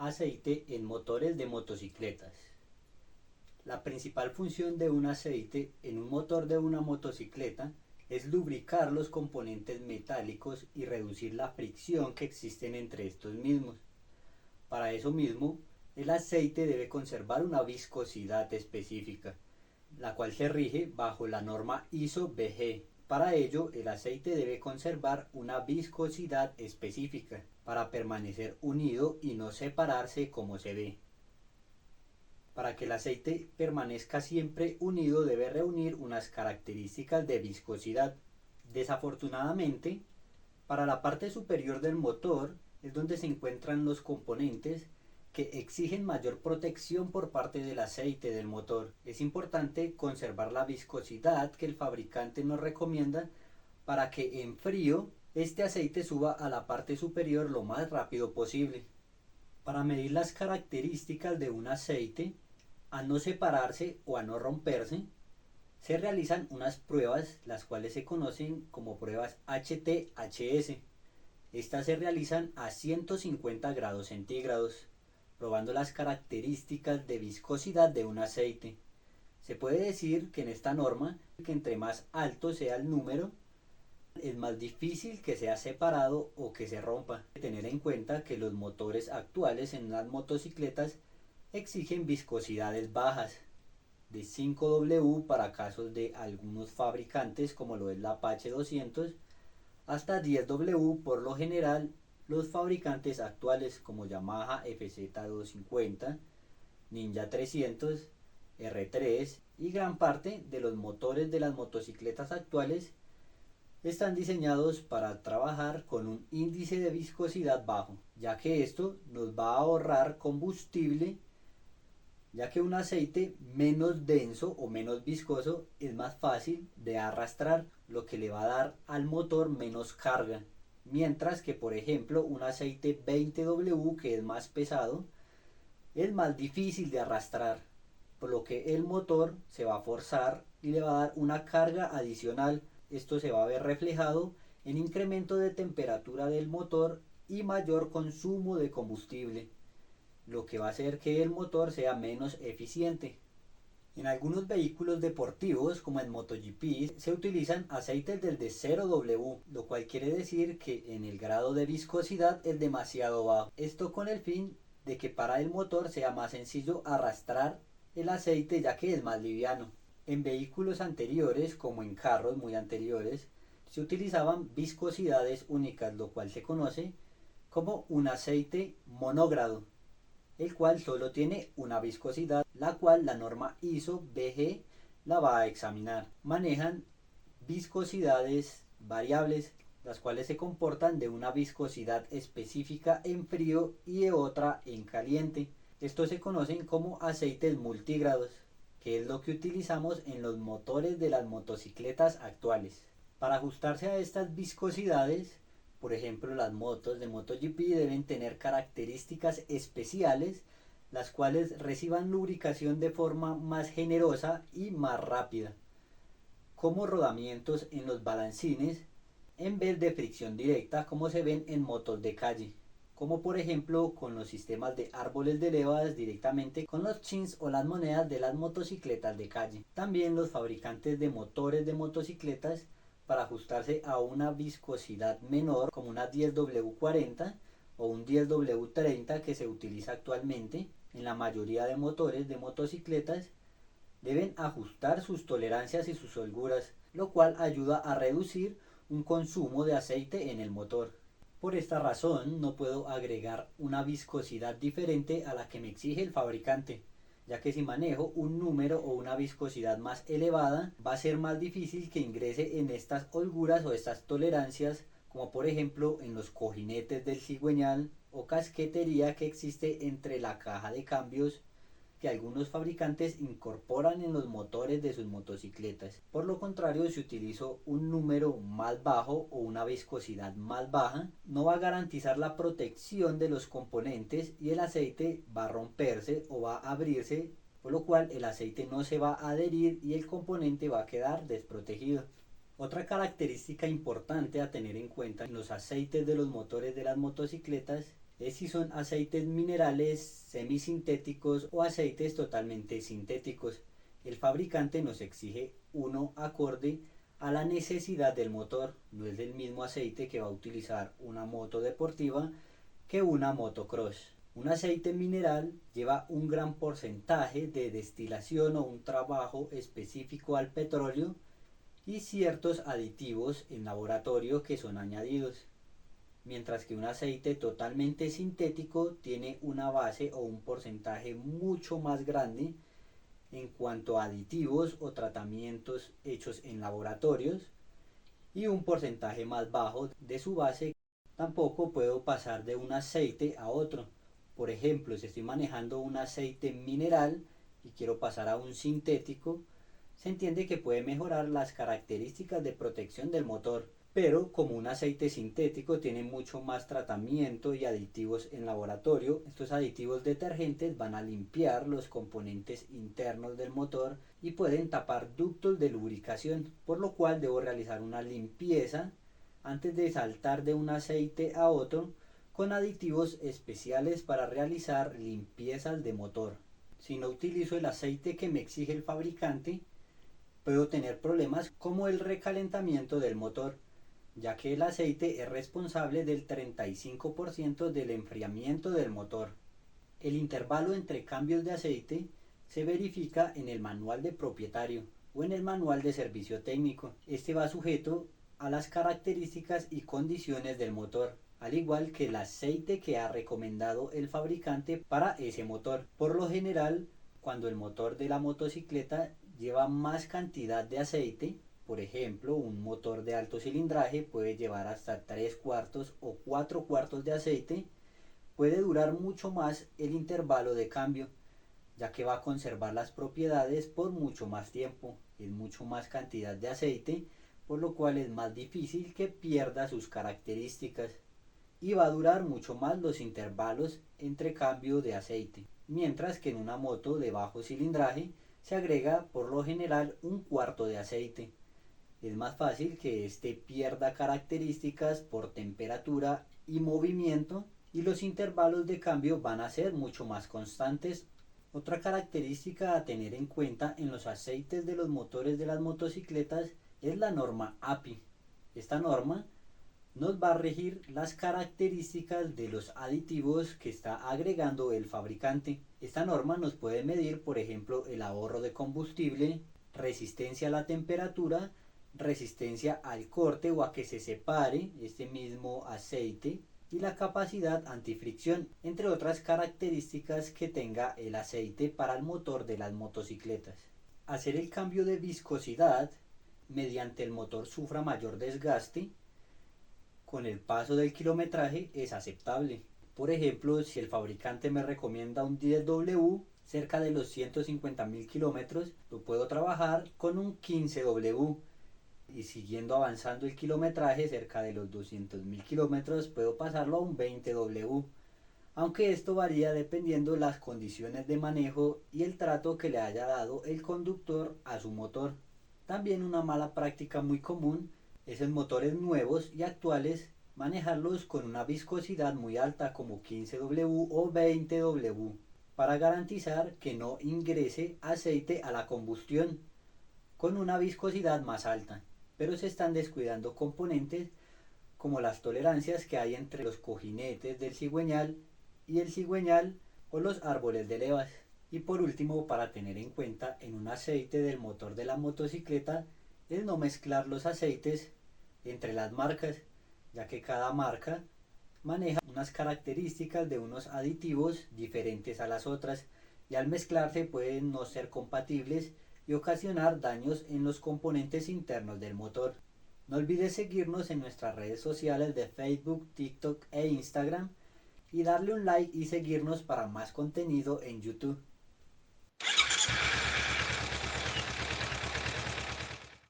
aceite en motores de motocicletas. La principal función de un aceite en un motor de una motocicleta es lubricar los componentes metálicos y reducir la fricción que existen entre estos mismos. Para eso mismo, el aceite debe conservar una viscosidad específica, la cual se rige bajo la norma ISO-BG. Para ello, el aceite debe conservar una viscosidad específica para permanecer unido y no separarse como se ve. Para que el aceite permanezca siempre unido debe reunir unas características de viscosidad. Desafortunadamente, para la parte superior del motor es donde se encuentran los componentes que exigen mayor protección por parte del aceite del motor. Es importante conservar la viscosidad que el fabricante nos recomienda para que en frío este aceite suba a la parte superior lo más rápido posible. Para medir las características de un aceite, a no separarse o a no romperse, se realizan unas pruebas, las cuales se conocen como pruebas HTHS. Estas se realizan a 150 grados centígrados, probando las características de viscosidad de un aceite. Se puede decir que en esta norma, que entre más alto sea el número, es más difícil que sea separado o que se rompa. Hay que tener en cuenta que los motores actuales en las motocicletas exigen viscosidades bajas, de 5W para casos de algunos fabricantes como lo es la Apache 200, hasta 10W por lo general los fabricantes actuales como Yamaha FZ250, Ninja 300, R3 y gran parte de los motores de las motocicletas actuales están diseñados para trabajar con un índice de viscosidad bajo, ya que esto nos va a ahorrar combustible, ya que un aceite menos denso o menos viscoso es más fácil de arrastrar, lo que le va a dar al motor menos carga, mientras que por ejemplo un aceite 20W que es más pesado es más difícil de arrastrar, por lo que el motor se va a forzar y le va a dar una carga adicional. Esto se va a ver reflejado en incremento de temperatura del motor y mayor consumo de combustible, lo que va a hacer que el motor sea menos eficiente. En algunos vehículos deportivos, como en MotoGP, se utilizan aceites desde 0W, lo cual quiere decir que en el grado de viscosidad es demasiado bajo. Esto con el fin de que para el motor sea más sencillo arrastrar el aceite, ya que es más liviano. En vehículos anteriores, como en carros muy anteriores, se utilizaban viscosidades únicas, lo cual se conoce como un aceite monógrado, el cual solo tiene una viscosidad, la cual la norma ISO-BG la va a examinar. Manejan viscosidades variables, las cuales se comportan de una viscosidad específica en frío y de otra en caliente. Estos se conocen como aceites multigrados, que es lo que utilizamos en los motores de las motocicletas actuales. Para ajustarse a estas viscosidades, por ejemplo, las motos de MotoGP deben tener características especiales, las cuales reciban lubricación de forma más generosa y más rápida, como rodamientos en los balancines en vez de fricción directa como se ven en motos de calle, como por ejemplo con los sistemas de árboles de levas directamente con los chins o las monedas de las motocicletas de calle. También los fabricantes de motores de motocicletas, para ajustarse a una viscosidad menor como una 10W40 o un 10W30 que se utiliza actualmente en la mayoría de motores de motocicletas, deben ajustar sus tolerancias y sus holguras, lo cual ayuda a reducir un consumo de aceite en el motor. Por esta razón no puedo agregar una viscosidad diferente a la que me exige el fabricante, ya que si manejo un número o una viscosidad más elevada, va a ser más difícil que ingrese en estas holguras o estas tolerancias, como por ejemplo en los cojinetes del cigüeñal o casquetería que existe entre la caja de cambios que algunos fabricantes incorporan en los motores de sus motocicletas. Por lo contrario, si utilizo un número más bajo o una viscosidad más baja, no va a garantizar la protección de los componentes y el aceite va a romperse o va a abrirse, por lo cual el aceite no se va a adherir y el componente va a quedar desprotegido. Otra característica importante a tener en cuenta en los aceites de los motores de las motocicletas es si son aceites minerales, semisintéticos o aceites totalmente sintéticos. El fabricante nos exige uno acorde a la necesidad del motor. No es el mismo aceite que va a utilizar una moto deportiva que una motocross. Un aceite mineral lleva un gran porcentaje de destilación o un trabajo específico al petróleo y ciertos aditivos en laboratorio que son añadidos, mientras que un aceite totalmente sintético tiene una base o un porcentaje mucho más grande en cuanto a aditivos o tratamientos hechos en laboratorios y un porcentaje más bajo de su base. Tampoco puedo pasar de un aceite a otro. Por ejemplo, si estoy manejando un aceite mineral y quiero pasar a un sintético, se entiende que puede mejorar las características de protección del motor, pero como un aceite sintético tiene mucho más tratamiento y aditivos en laboratorio, estos aditivos detergentes van a limpiar los componentes internos del motor y pueden tapar ductos de lubricación, por lo cual debo realizar una limpieza antes de saltar de un aceite a otro con aditivos especiales para realizar limpiezas de motor. Si no utilizo el aceite que me exige el fabricante, puedo tener problemas como el recalentamiento del motor, ya que el aceite es responsable del 35% del enfriamiento del motor. El intervalo entre cambios de aceite se verifica en el manual de propietario o en el manual de servicio técnico. Este va sujeto a las características y condiciones del motor, al igual que el aceite que ha recomendado el fabricante para ese motor. Por lo general, cuando el motor de la motocicleta lleva más cantidad de aceite, por ejemplo, un motor de alto cilindraje puede llevar hasta 3 cuartos o 4 cuartos de aceite, puede durar mucho más el intervalo de cambio, ya que va a conservar las propiedades por mucho más tiempo, es mucho más cantidad de aceite, por lo cual es más difícil que pierda sus características y va a durar mucho más los intervalos entre cambio de aceite, mientras que en una moto de bajo cilindraje se agrega por lo general un cuarto de aceite. Es más fácil que éste pierda características por temperatura y movimiento y los intervalos de cambio van a ser mucho más constantes. Otra característica a tener en cuenta en los aceites de los motores de las motocicletas es la norma API. Esta norma nos va a regir las características de los aditivos que está agregando el fabricante. Esta norma nos puede medir, por ejemplo, el ahorro de combustible, resistencia a la temperatura, resistencia al corte o a que se separe este mismo aceite y la capacidad antifricción, entre otras características que tenga el aceite para el motor de las motocicletas. Hacer el cambio de viscosidad mediante el motor sufra mayor desgaste con el paso del kilometraje es aceptable. Por ejemplo, si el fabricante me recomienda un 10W cerca de los 150.000 kilómetros, lo puedo trabajar con un 15W. Y siguiendo avanzando el kilometraje cerca de los 200.000 kilómetros, puedo pasarlo a un 20W. Aunque esto varía dependiendo las condiciones de manejo y el trato que le haya dado el conductor a su motor. También una mala práctica muy común es en motores nuevos y actuales manejarlos con una viscosidad muy alta como 15W o 20W para garantizar que no ingrese aceite a la combustión con una viscosidad más alta, pero se están descuidando componentes como las tolerancias que hay entre los cojinetes del cigüeñal y el cigüeñal o los árboles de levas. Y por último, para tener en cuenta en un aceite del motor de la motocicleta es no mezclar los aceites entre las marcas, ya que cada marca maneja unas características de unos aditivos diferentes a las otras y al mezclarse pueden no ser compatibles y ocasionar daños en los componentes internos del motor. No olvides seguirnos en nuestras redes sociales de Facebook, TikTok e Instagram y darle un like y seguirnos para más contenido en YouTube.